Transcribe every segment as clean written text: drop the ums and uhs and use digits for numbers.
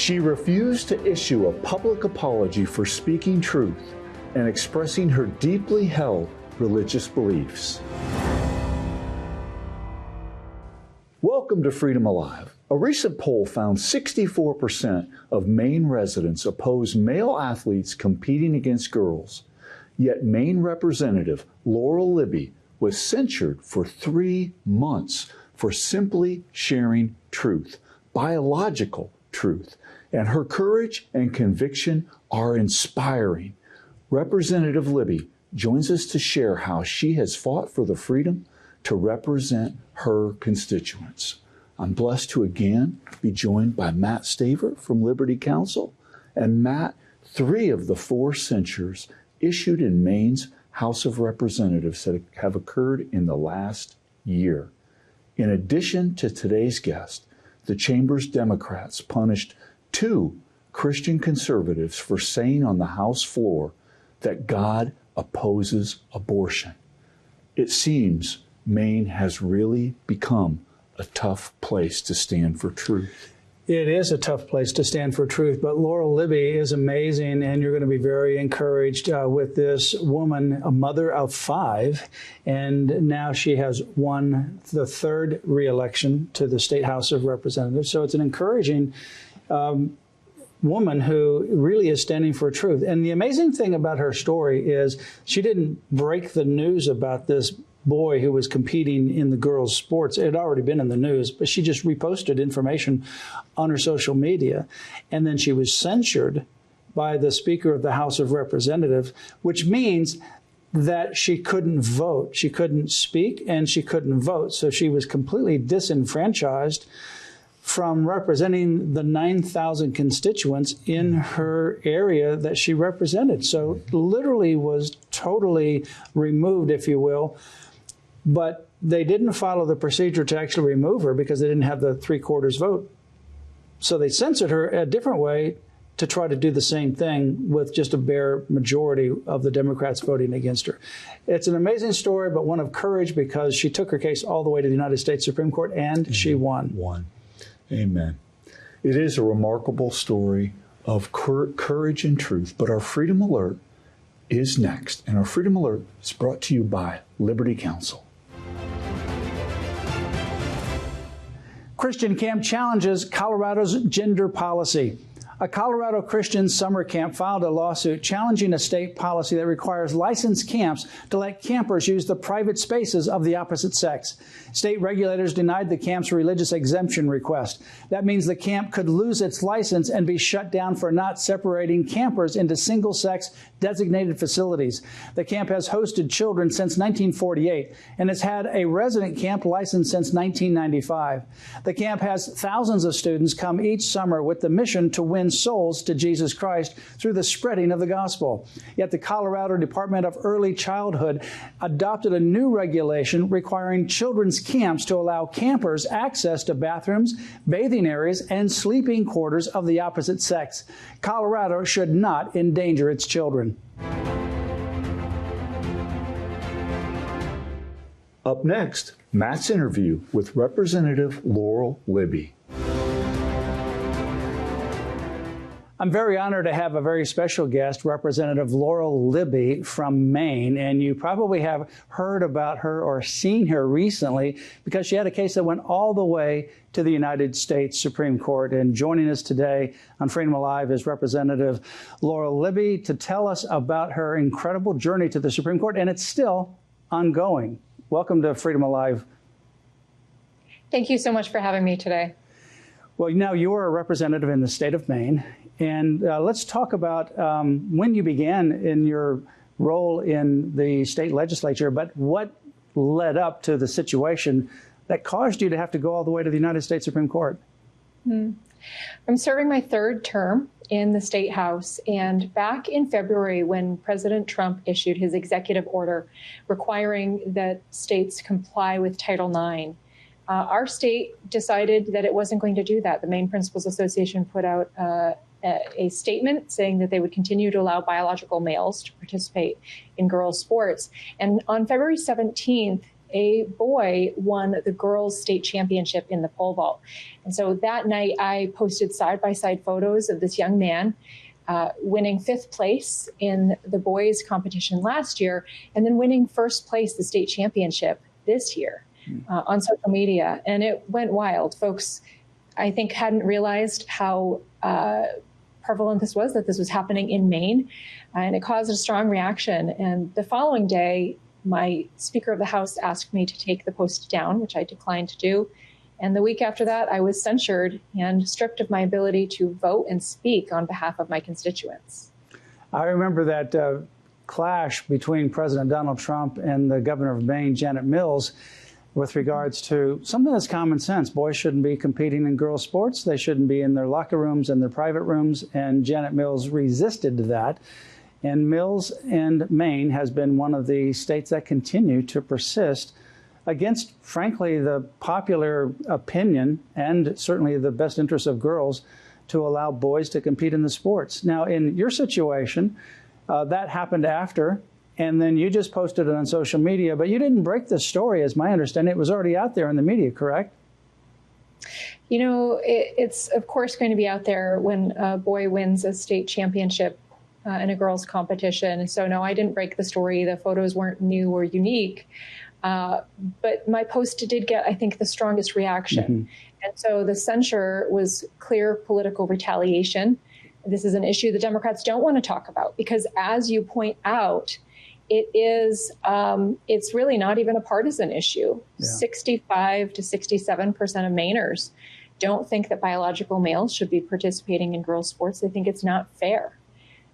She refused to issue a public apology for speaking truth and expressing her deeply held religious beliefs. Welcome to Freedom Alive. A recent poll found 64% of Maine residents oppose male athletes competing against girls. Yet Maine Representative Laurel Libby was censured for 3 months for simply sharing truth, biological truth. And her courage and conviction are inspiring. Representative Libby joins us to share how she has fought for the freedom to represent her constituents. I'm blessed to again be joined by Matt Staver from Liberty Counsel. And Matt, 3 of the 4 censures issued in Maine's House of Representatives that have occurred in the last year. In addition to today's guest, the chamber's Democrats punished 2 Christian conservatives for saying on the House floor that God opposes abortion. It seems Maine has really become a tough place to stand for truth. It is a tough place to stand for truth, but Laurel Libby is amazing, and you're going to be very encouraged with this woman, a mother of 5, and now she has won the 3rd re-election to the State House of Representatives. So it's an encouraging woman who really is standing for truth. And the amazing thing about her story is she didn't break the news about this boy who was competing in the girls' sports. It had already been in the news, but she just reposted information on her social media. And then she was censured by the Speaker of the House of Representatives, which means that she couldn't vote. She couldn't speak and she couldn't vote. So she was completely disenfranchised from representing the 9,000 constituents in her area that she represented. So literally was totally removed, if you will. But they didn't follow the procedure to actually remove her because they didn't have the 3/4 vote. So they censored her a different way to try to do the same thing with just a bare majority of the Democrats voting against her. It's an amazing story, but one of courage because she took her case all the way to the United States Supreme Court and she won. Amen. It is a remarkable story of courage and truth, but our Freedom Alert is next. And our Freedom Alert is brought to you by Liberty Counsel. Christian camp challenges Colorado's gender policy. A Colorado Christian summer camp filed a lawsuit challenging a state policy that requires licensed camps to let campers use the private spaces of the opposite sex. State regulators denied the camp's religious exemption request. That means the camp could lose its license and be shut down for not separating campers into single-sex designated facilities. The camp has hosted children since 1948 and has had a resident camp license since 1995. The camp has thousands of students come each summer with the mission to win souls to Jesus Christ through the spreading of the gospel. Yet the Colorado Department of Early Childhood adopted a new regulation requiring children's camps to allow campers access to bathrooms, bathing areas, and sleeping quarters of the opposite sex. Colorado should not endanger its children. Up next, Matt's interview with Representative Laurel Libby. I'm very honored to have a very special guest, Representative Laurel Libby from Maine, and you probably have heard about her or seen her recently because she had a case that went all the way to the United States Supreme Court. And joining us today on Freedom Alive is Representative Laurel Libby to tell us about her incredible journey to the Supreme Court, and it's still ongoing. Welcome to Freedom Alive. Thank you so much for having me today. Well, now you're a representative in the state of Maine. And let's talk about when you began in your role in the state legislature, but what led up to the situation that caused you to have to go all the way to the United States Supreme Court? I'm serving my 3rd term in the State House. And back in February, when President Trump issued his executive order requiring that states comply with Title IX, our state decided that it wasn't going to do that. The Maine Principals Association put out a statement saying that they would continue to allow biological males to participate in girls' sports. And on February 17th, a boy won the girls' state championship in the pole vault. And so that night, I posted side-by-side photos of this young man winning 5th place in the boys' competition last year, and then winning 1st place the state championship this year on social media. And it went wild. Folks, I think, hadn't realized how prevalent this was, that this was happening in Maine, and it caused a strong reaction. And the following day, my Speaker of the House asked me to take the post down, which I declined to do. And the week after that, I was censured and stripped of my ability to vote and speak on behalf of my constituents. I remember that clash between President Donald Trump and the governor of Maine, Janet Mills, with regards to something that's common sense. Boys shouldn't be competing in girls' sports. They shouldn't be in their locker rooms and their private rooms. And Janet Mills resisted that. And Mills and Maine has been one of the states that continue to persist against, frankly, the popular opinion and certainly the best interests of girls to allow boys to compete in the sports. Now, in your situation, that happened after, and then you just posted it on social media, but you didn't break the story, as my understanding. It was already out there in the media, correct? You know, it's of course going to be out there when a boy wins a state championship in a girls' competition. So no, I didn't break the story. The photos weren't new or unique. But my post did get, I think, the strongest reaction. Mm-hmm. And so the censure was clear political retaliation. This is an issue the Democrats don't want to talk about because, as you point out, it's really not even a partisan issue. Yeah. 65 to 67% of Mainers don't think that biological males should be participating in girls' sports. They think it's not fair.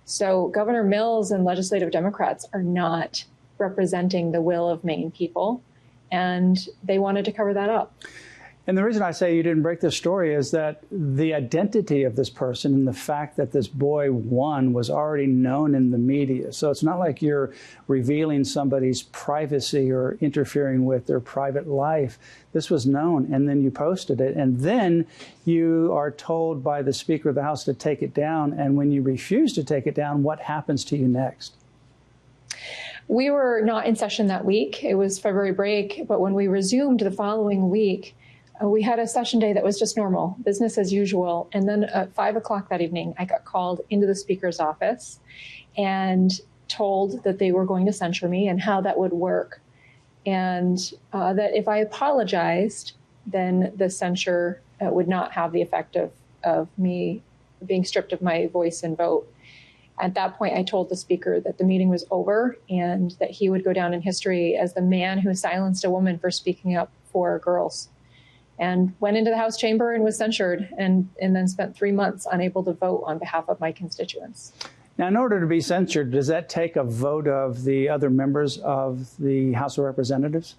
So Governor Mills and legislative Democrats are not representing the will of Maine people, and they wanted to cover that up. And the reason I say you didn't break the story is that the identity of this person and the fact that this boy won was already known in the media. So it's not like you're revealing somebody's privacy or interfering with their private life. This was known, and then you posted it. And then you are told by the Speaker of the House to take it down. And when you refuse to take it down, what happens to you next? We were not in session that week. It was February break. But when we resumed the following week, we had a session day that was just normal, business as usual. And then at 5 o'clock that evening, I got called into the Speaker's office and told that they were going to censure me and how that would work. And that if I apologized, then the censure would not have the effect of me being stripped of my voice and vote. At that point, I told the Speaker that the meeting was over and that he would go down in history as the man who silenced a woman for speaking up for girls. And went into the House chamber and was censured and then spent 3 months unable to vote on behalf of my constituents. Now, in order to be censured, does that take a vote of the other members of the House of Representatives?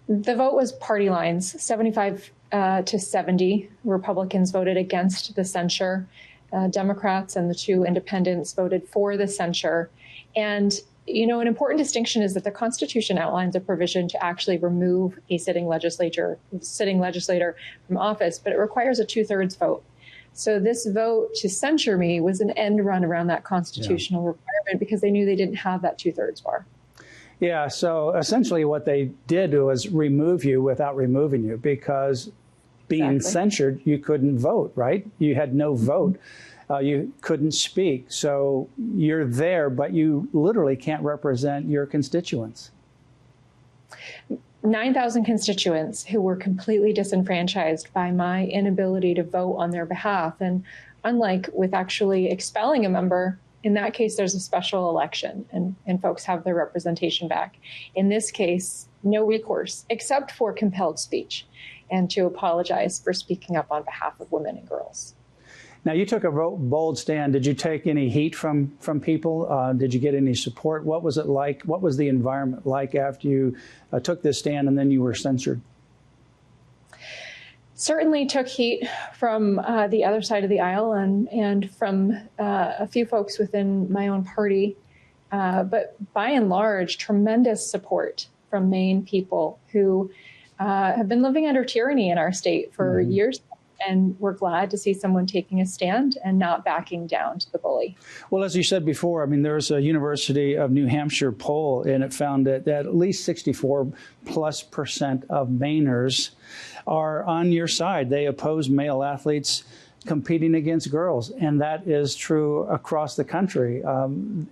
The vote was party lines, 75 to 70. Republicans voted against the censure. Democrats and the 2 independents voted for the censure. And you know, an important distinction is that the Constitution outlines a provision to actually remove a sitting legislator from office, but it requires a 2/3 vote. So this vote to censure me was an end run around that constitutional requirement because they knew they didn't have that 2/3 bar. Yeah, so essentially what they did was remove you without removing you because being censured, you couldn't vote, right? You had no vote. You couldn't speak. So you're there, but you literally can't represent your constituents. 9,000 constituents who were completely disenfranchised by my inability to vote on their behalf. And unlike with actually expelling a member, in that case, there's a special election and folks have their representation back. In this case, no recourse except for compelled speech and to apologize for speaking up on behalf of women and girls. Now, you took a bold stand. Did you take any heat from people? Did you get any support? What was it like? What was the environment like after you took this stand and then you were censured? Certainly took heat from the other side of the aisle and from a few folks within my own party. But by and large, tremendous support from Maine people who have been living under tyranny in our state for years. And we're glad to see someone taking a stand and not backing down to the bully. Well, as you said before, I mean, there's a University of New Hampshire poll, and it found that at least 64+% of Mainers are on your side. They oppose male athletes competing against girls, and that is true across the country.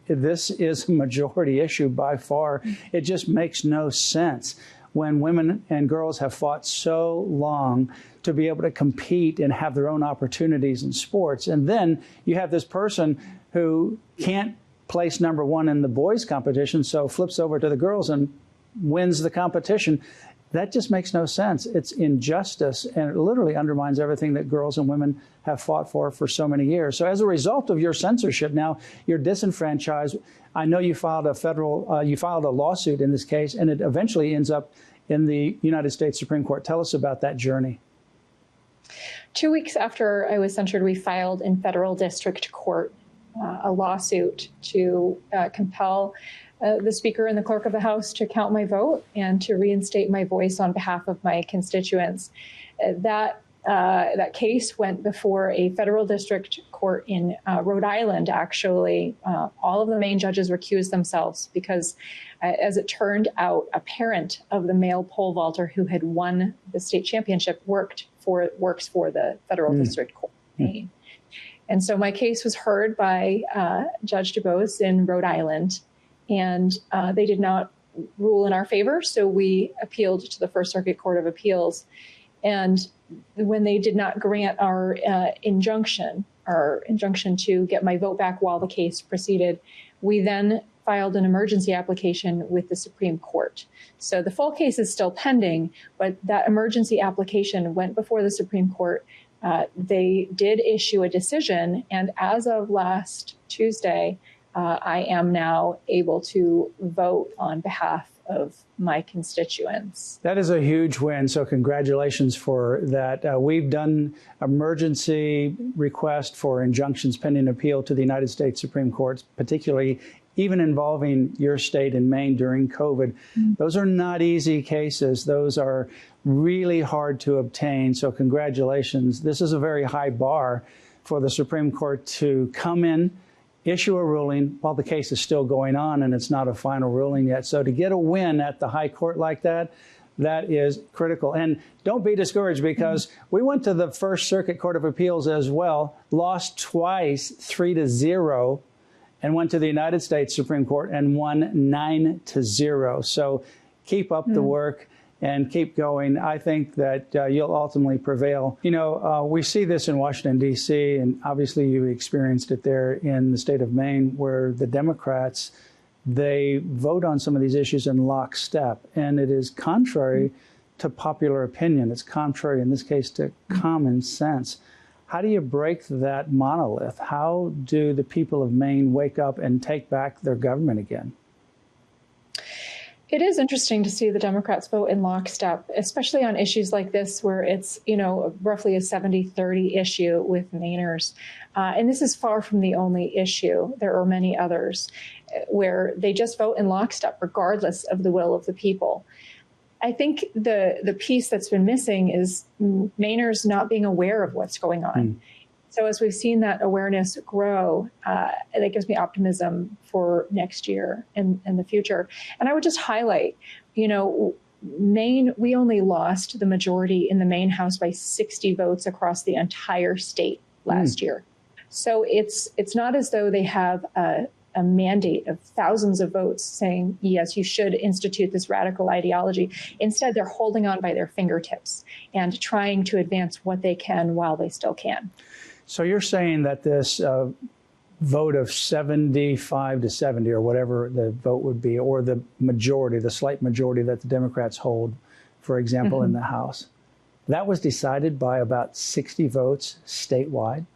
This is a majority issue by far. It just makes no sense when women and girls have fought so long to be able to compete and have their own opportunities in sports. And then you have this person who can't place number one in the boys' competition, so flips over to the girls and wins the competition. That just makes no sense. It's injustice, and it literally undermines everything that girls and women have fought for so many years. So as a result of your censorship, now you're disenfranchised. I know you filed a lawsuit in this case, and it eventually ends up in the United States Supreme Court. Tell us about that journey. 2 weeks after I was censured, we filed in federal district court a lawsuit to compel the Speaker and the Clerk of the House to count my vote and to reinstate my voice on behalf of my constituents. That case went before a federal district court in Rhode Island, actually. All of the Maine judges recused themselves because, as it turned out, a parent of the male pole vaulter who had won the state championship works for the federal district court in Maine. And so my case was heard by Judge DuBose in Rhode Island, and they did not rule in our favor, so we appealed to the First Circuit Court of Appeals. And when they did not grant our injunction to get my vote back while the case proceeded, we then filed an emergency application with the Supreme Court. So the full case is still pending, but that emergency application went before the Supreme Court. They did issue a decision, and as of last Tuesday, I am now able to vote on behalf of my constituents. That is a huge win, so congratulations for that. We've done emergency request for injunctions pending appeal to the United States Supreme Court, particularly even involving your state in Maine during COVID. Those are not easy cases. Those are really hard to obtain, so congratulations. This is a very high bar for the Supreme Court to come in, issue a ruling while the case is still going on and it's not a final ruling yet. So to get a win at the high court like that, that is critical. And don't be discouraged, because we went to the First Circuit Court of Appeals as well, lost twice, 3-0, and went to the United States Supreme Court and won 9-0. So keep up the work and keep going. I think that you'll ultimately prevail. You know, we see this in Washington, D.C., and obviously you experienced it there in the state of Maine, where the Democrats, they vote on some of these issues in lockstep, and it is contrary to popular opinion. It's contrary, in this case, to common sense. How do you break that monolith? How do the people of Maine wake up and take back their government again? It is interesting to see the Democrats vote in lockstep, especially on issues like this, where it's, you know, roughly a 70-30 issue with Mainers. And this is far from the only issue. There are many others where they just vote in lockstep, regardless of the will of the people. I think the piece that's been missing is Mainers not being aware of what's going on. So as we've seen that awareness grow, that gives me optimism for next year and the future. And I would just highlight, you know, Maine, we only lost the majority in the Maine House by 60 votes across the entire state last year. So it's not as though they have a mandate of thousands of votes saying, yes, you should institute this radical ideology. Instead, they're holding on by their fingertips and trying to advance what they can while they still can. So you're saying that this vote of 75-70, or whatever the vote would be, or the majority, the slight majority that the Democrats hold, for example, in the House, that was decided by about 60 votes statewide?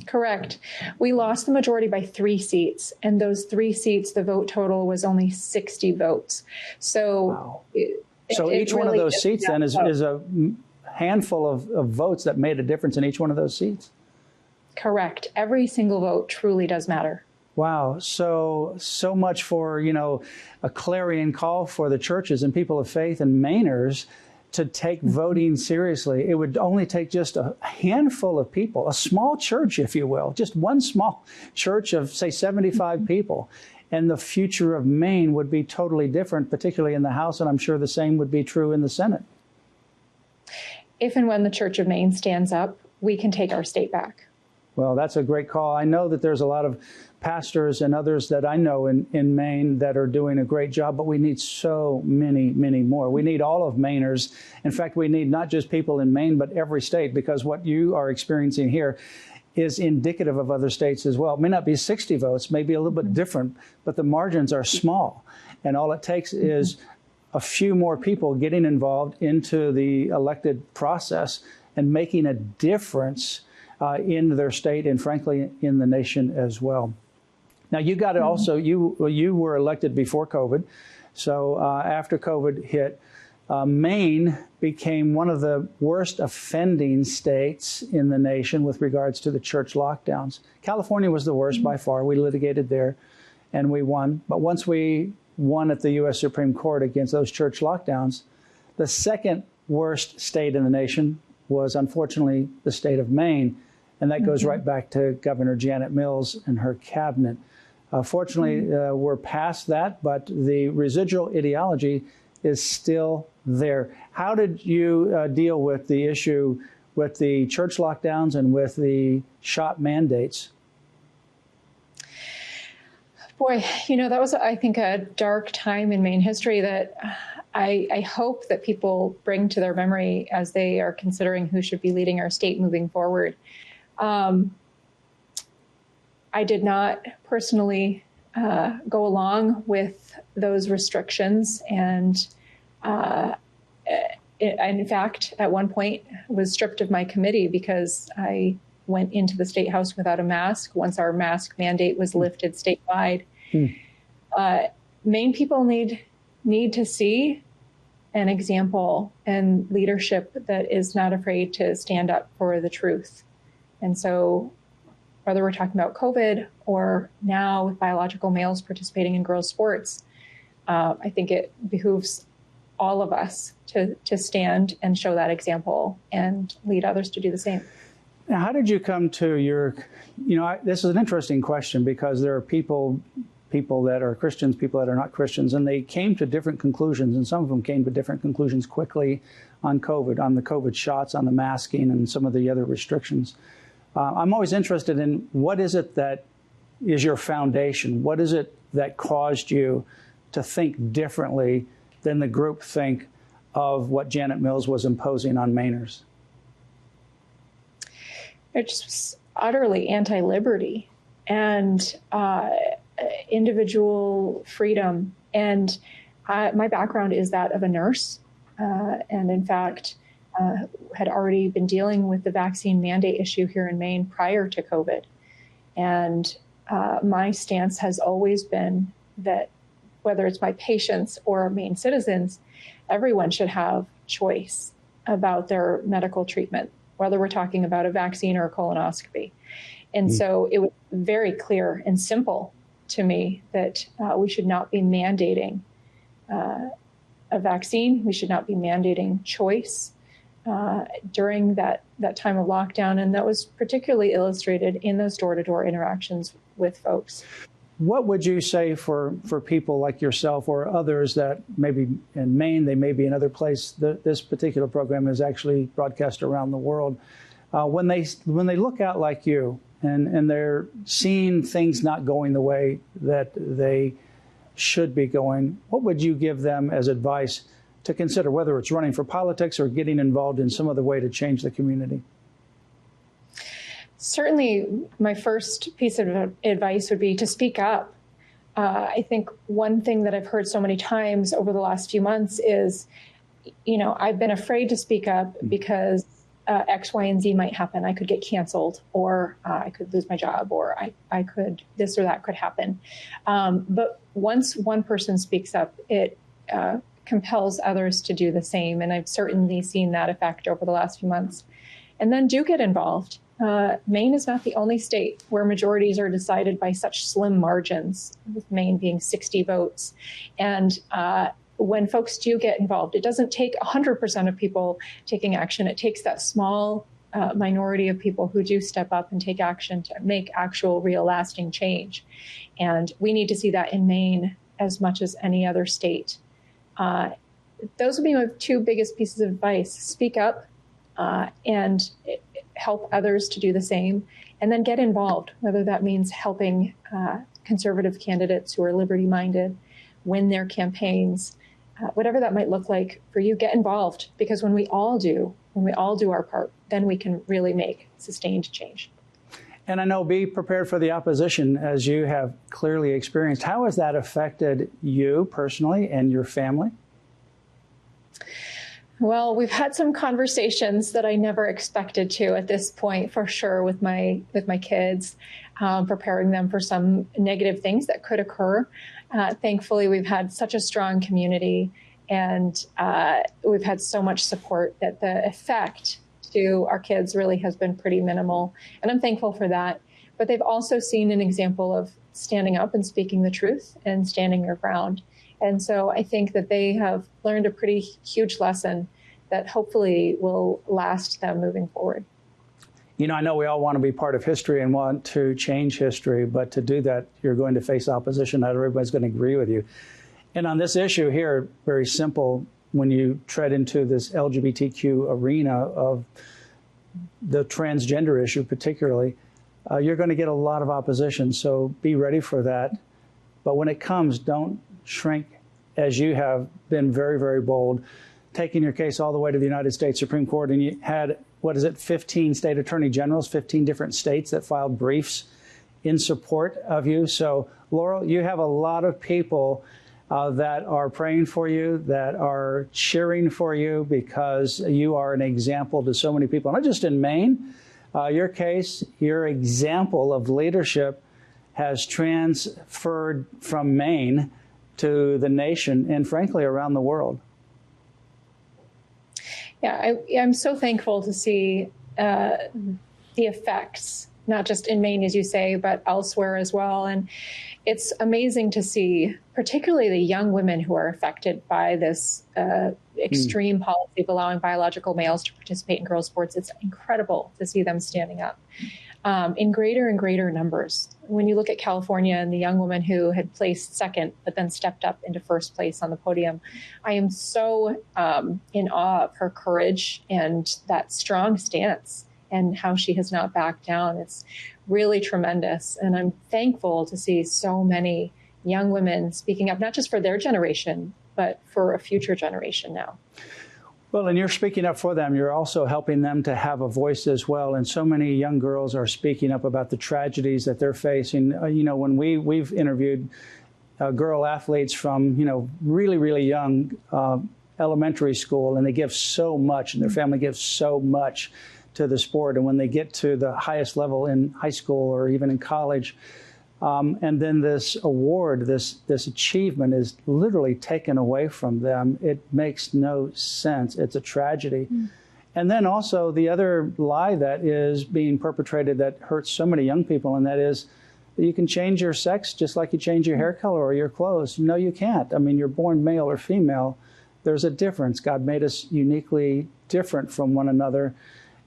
Correct. We lost the majority by 3 seats, and those 3 seats, the vote total was only 60 votes. So, wow. So each one of those seats then is a handful of votes that made a difference in each one of those seats? Correct. Every single vote truly does matter. Wow. So much for, you know, a clarion call for the churches and people of faith and Mainers to take voting seriously. It would only take just a handful of people, a small church, if you will, just one small church of, say, 75 people. And the future of Maine would be totally different, particularly in the House, and I'm sure the same would be true in the Senate. If and when the Church of Maine stands up, we can take our state back. Well, that's a great call. I know that there's a lot of pastors and others that I know in Maine that are doing a great job, but we need so many, many more. We need all of Mainers. In fact, we need not just people in Maine, but every state, because what you are experiencing here is indicative of other states as well. It may not be 60 votes, may be a little bit different, but the margins are small. And all it takes is a few more people getting involved into the elected process and making a difference in their state and, frankly, in the nation as well. Now, you got to also, you were elected before COVID. So after COVID hit, Maine became one of the worst offending states in the nation with regards to the church lockdowns. California was the worst by far. We litigated there and we won. But once we won at the U.S. Supreme Court against those church lockdowns, the second worst state in the nation was, unfortunately, the state of Maine. And that goes right back to Governor Janet Mills and her cabinet. Fortunately, we're past that, but the residual ideology is still there. How did you deal with the issue with the church lockdowns and with the shot mandates? Boy, you know, that was, I think, a dark time in Maine history that I hope that people bring to their memory as they are considering who should be leading our state moving forward. I did not personally go along with those restrictions, and in fact, at one point, was stripped of my committee because I went into the state house without a mask once our mask mandate was lifted statewide. Maine people need to see an example and leadership that is not afraid to stand up for the truth. And so whether we're talking about COVID or now with biological males participating in girls' sports, I think it behooves all of us to stand and show that example and lead others to do the same. Now, how did you come to your, this is an interesting question because there are people that are Christians, people that are not Christians, and they came to different conclusions, and some of them came to different conclusions quickly on COVID, on the COVID shots, on the masking, and some of the other restrictions. I'm always interested in what is it that is your foundation? What is it that caused you to think differently than the group think of what Janet Mills was imposing on Mainers? It's just utterly anti-liberty and individual freedom. And my background is that of a nurse. And in fact, had already been dealing with the vaccine mandate issue here in Maine prior to COVID. And my stance has always been that whether it's my patients or Maine citizens, everyone should have choice about their medical treatment, whether we're talking about a vaccine or a colonoscopy. And so it was very clear and simple to me that we should not be mandating a vaccine. We should not be mandating choice during that time of lockdown. And that was particularly illustrated in those door-to-door interactions with folks. What would you say for people like yourself or others that maybe in Maine, they may be in other place, this particular program is actually broadcast around the world. When they look out like you and they're seeing things not going the way that they should be going, what would you give them as advice to consider, whether it's running for politics or getting involved in some other way to change the community? Certainly, my first piece of advice would be to speak up. I think one thing that I've heard so many times over the last few months is, I've been afraid to speak up because X, Y, and Z might happen. I could get canceled, or I could lose my job, or I could, this or that could happen. But once one person speaks up, it compels others to do the same. And I've certainly seen that effect over the last few months. And then do get involved. Maine is not the only state where majorities are decided by such slim margins, with Maine being 60 votes. And when folks do get involved, it doesn't take 100% of people taking action. It takes that small minority of people who do step up and take action to make actual, real, lasting change. And we need to see that in Maine as much as any other state. Those would be my two biggest pieces of advice. Speak up and help others to do the same, and then get involved, whether that means helping conservative candidates who are liberty-minded win their campaigns, whatever that might look like for you. Get involved, because when we all do our part, then we can really make sustained change. And I know, be prepared for the opposition, as you have clearly experienced. How has that affected you personally and your family? Well, we've had some conversations that I never expected to at this point, for sure, with my kids, preparing them for some negative things that could occur. Thankfully, we've had such a strong community, and we've had so much support that the effect to our kids really has been pretty minimal. And I'm thankful for that. But they've also seen an example of standing up and speaking the truth and standing their ground. And so I think that they have learned a pretty huge lesson that hopefully will last them moving forward. You know, I know we all want to be part of history and want to change history, but to do that, you're going to face opposition. Not everybody's going to agree with you. And on this issue here, very simple, when you tread into this LGBTQ arena of the transgender issue particularly, you're going to get a lot of opposition. So be ready for that. But when it comes, don't shrink, as you have been very, very bold, taking your case all the way to the United States Supreme Court. And you had, 15 state attorney generals, 15 different states that filed briefs in support of you. So, Laurel, you have a lot of people that are praying for you, that are cheering for you, because you are an example to so many people, not just in Maine. Your case, your example of leadership has transferred from Maine to the nation and, frankly, around the world. Yeah, I'm so thankful to see the effects, not just in Maine, as you say, but elsewhere as well. And it's amazing to see, particularly the young women who are affected by this extreme policy of allowing biological males to participate in girls' sports. It's incredible to see them standing up in greater and greater numbers. When you look at California and the young woman who had placed second, but then stepped up into first place on the podium, I am so in awe of her courage and that strong stance and how she has not backed down. It's really tremendous. And I'm thankful to see so many young women speaking up, not just for their generation, but for a future generation now. Well, and you're speaking up for them. You're also helping them to have a voice as well. And so many young girls are speaking up about the tragedies that they're facing. You know, when we've interviewed girl athletes from, really, really young elementary school, and they give so much, and their family gives so much to the sport. And when they get to the highest level in high school or even in college, and then this award, this achievement is literally taken away from them. It makes no sense. It's a tragedy. And then also the other lie that is being perpetrated that hurts so many young people, and that is that you can change your sex just like you change your hair color or your clothes. No, you can't. I mean, you're born male or female. There's a difference. God made us uniquely different from one another.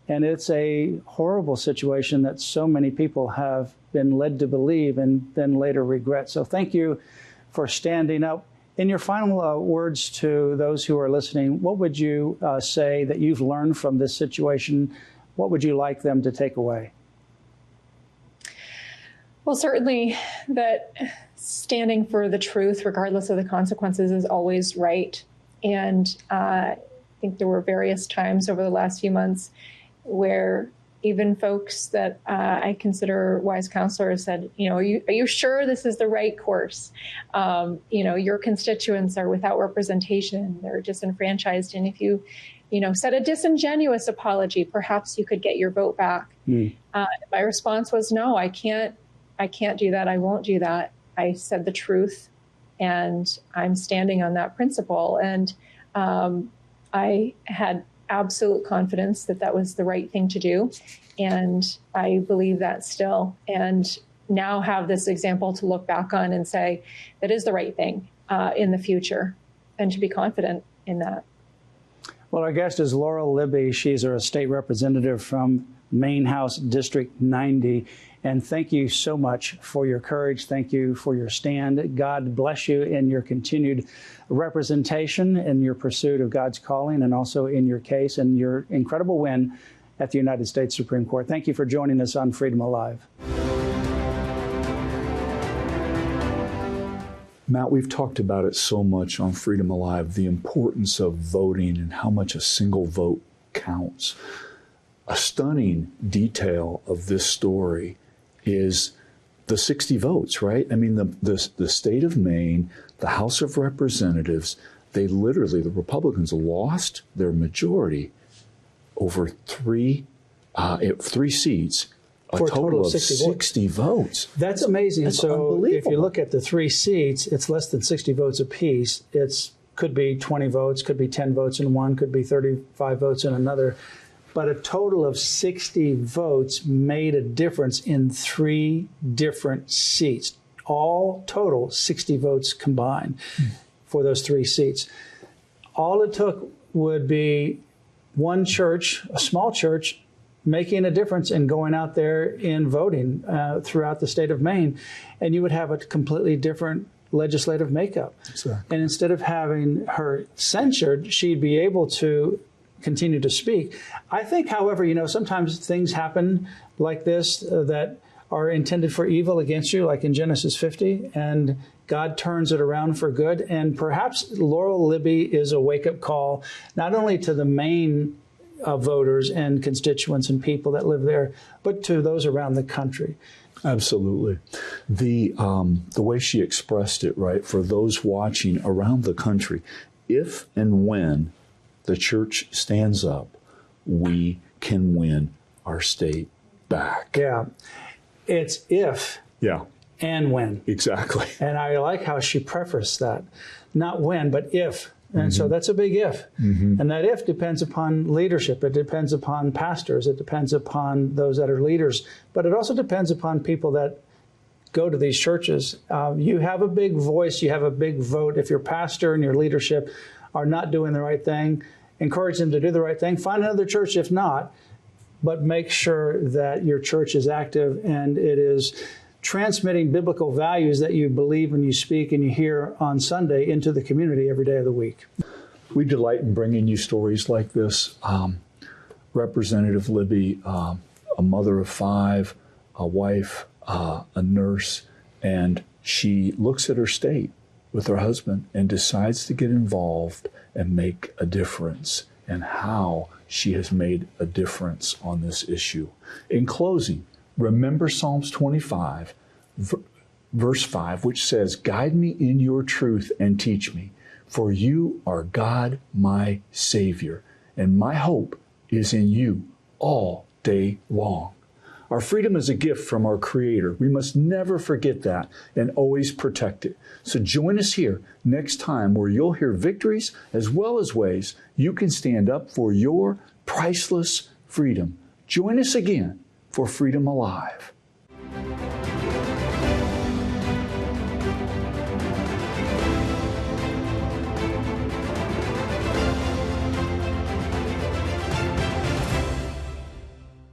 And it's a horrible situation that so many people have been led to believe and then later regret. So thank you for standing up. In your final words to those who are listening, what would you say that you've learned from this situation? What would you like them to take away? Well, certainly that standing for the truth, regardless of the consequences, is always right. And I think there were various times over the last few months where even folks that I consider wise counselors said, are you sure this is the right course? Your constituents are without representation. They're disenfranchised. And if you, said a disingenuous apology, perhaps you could get your vote back. My response was, no, I can't do that. I won't do that. I said the truth, and I'm standing on that principle. And I had absolute confidence that that was the right thing to do. And I believe that still. And now have this example to look back on and say, that is the right thing in the future. and to be confident in that. Well, our guest is Laurel Libby. She's a state representative from Maine House District 90. And thank you so much for your courage. Thank you for your stand. God bless you in your continued representation, in your pursuit of God's calling, and also in your case and your incredible win at the United States Supreme Court. Thank you for joining us on Freedom Alive. Matt, we've talked about it so much on Freedom Alive, the importance of voting and how much a single vote counts. A stunning detail of this story is the 60 votes, right? I mean, the state of Maine, the House of Representatives, they literally, the Republicans lost their majority over three seats, a total of 60 votes. That's amazing. That's so if you look at the 3 seats, it's less than 60 votes apiece. It could be 20 votes, could be 10 votes in one, could be 35 votes in another. But a total of 60 votes made a difference in 3 different seats. All total, 60 votes combined for those 3 seats. All it took would be one church, a small church, making a difference and going out there and voting throughout the state of Maine, and you would have a completely different legislative makeup. Exactly. And instead of having her censured, she'd be able to continue to speak. I think, however, sometimes things happen like this that are intended for evil against you, like in Genesis 50, and God turns it around for good. And perhaps Laurel Libby is a wake-up call, not only to the Maine voters and constituents and people that live there, but to those around the country. Absolutely. The way she expressed it, right, for those watching around the country, if and when the church stands up, we can win our state back. Yeah. It's if and when. Exactly. And I like how she prefaced that. Not when, but if. And so that's a big if. And that if depends upon leadership. It depends upon pastors. It depends upon those that are leaders. But it also depends upon people that go to these churches. You have a big voice. You have a big vote. If your pastor and your leadership are not doing the right thing, encourage them to do the right thing. Find another church if not. But make sure that your church is active and it is transmitting biblical values that you believe and you speak and you hear on Sunday into the community every day of the week. We delight in bringing you stories like this. Representative Libby, a mother of 5, a wife, a nurse, and she looks at her state with her husband and decides to get involved and make a difference, and how she has made a difference on this issue. In closing, remember Psalms 25, verse 5, which says, "Guide me in your truth and teach me, for you are God, my Savior, and my hope is in you all day long." Our freedom is a gift from our Creator. We must never forget that and always protect it. So join us here next time, where you'll hear victories as well as ways you can stand up for your priceless freedom. Join us again for Freedom Alive.